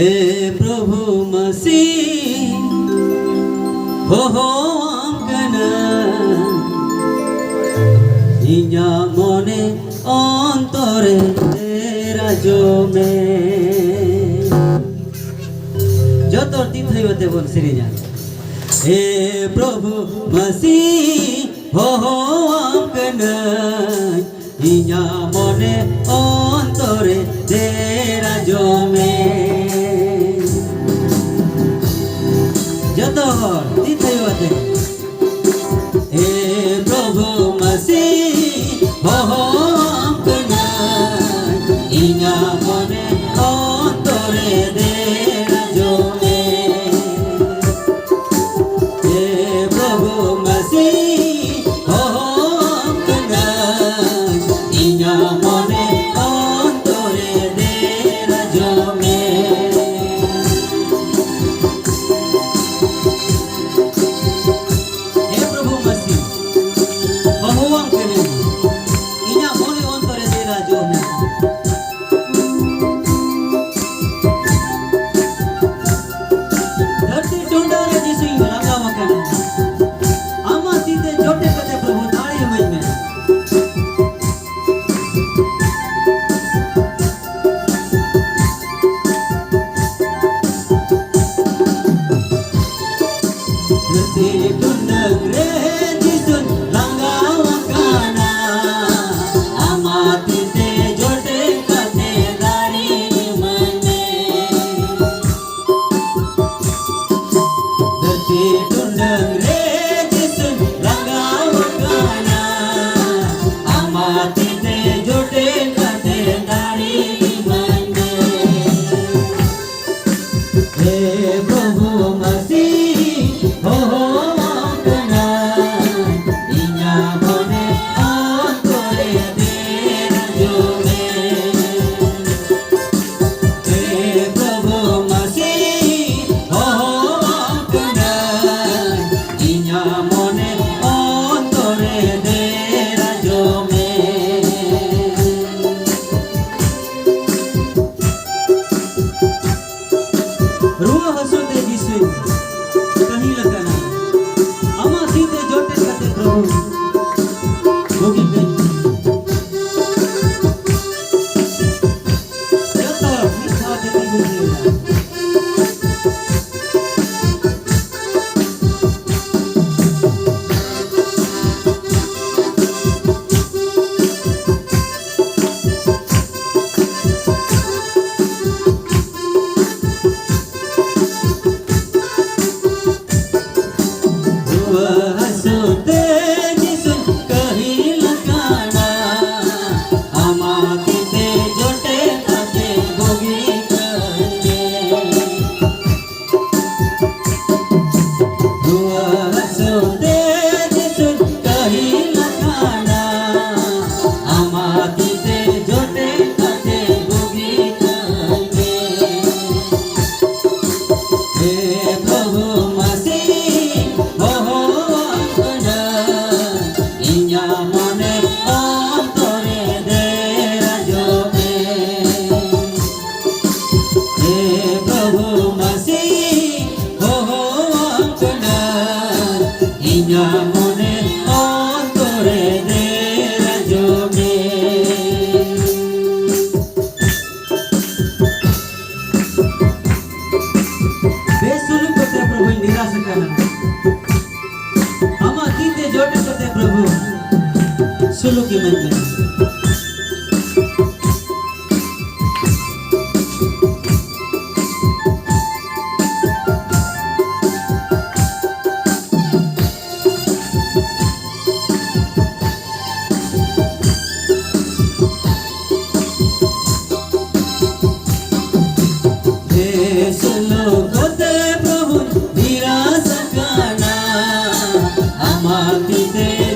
हे प्रभु मसीह हो आंगना इन्या मोने अंतरे तेरा जो में जो तोर तीन थई होते बोल श्री जान हे प्रभु मसीह हो आंगना इन्या मोने अंतरे तेरा जो में जतोर तीन थई होते हे प्रभु मसीह हो आंगना इन्या मोने अंतरे तेरा जो में हे प्रभु मसीह हो आंगना इन्या मोने अंतरे तेरा जो में सुलो की मन में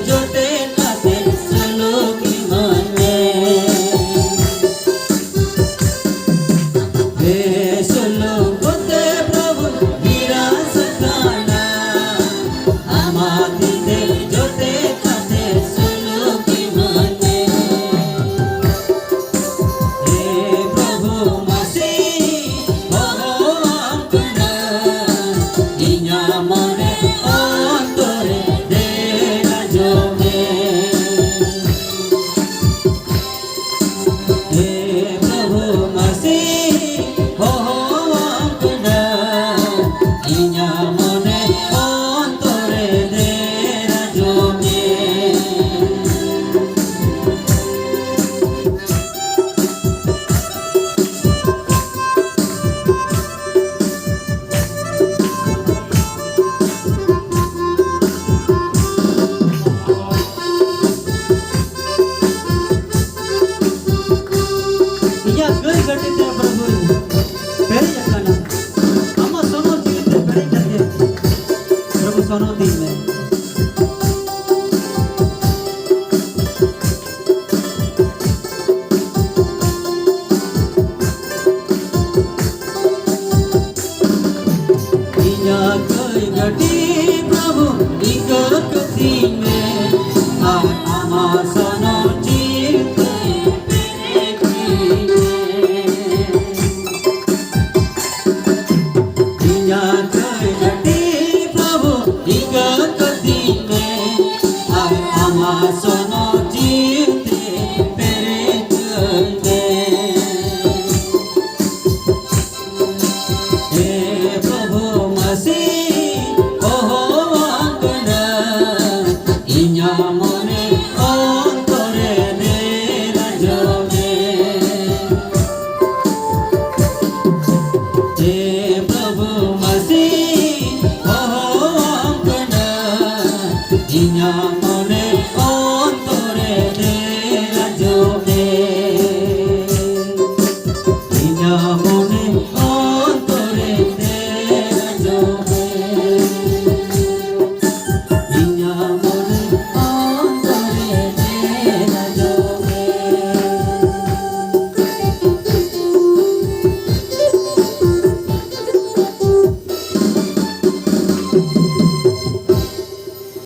जोटे खाते सुलो की मन सिंहासन जीते पेरे चलते हे प्रभु मसीह अंगना इन्या मने अंतरे दे रजोगे हे प्रभु मसीह अंगना इन्या मने अंतरे दे रजोगे इन्या मने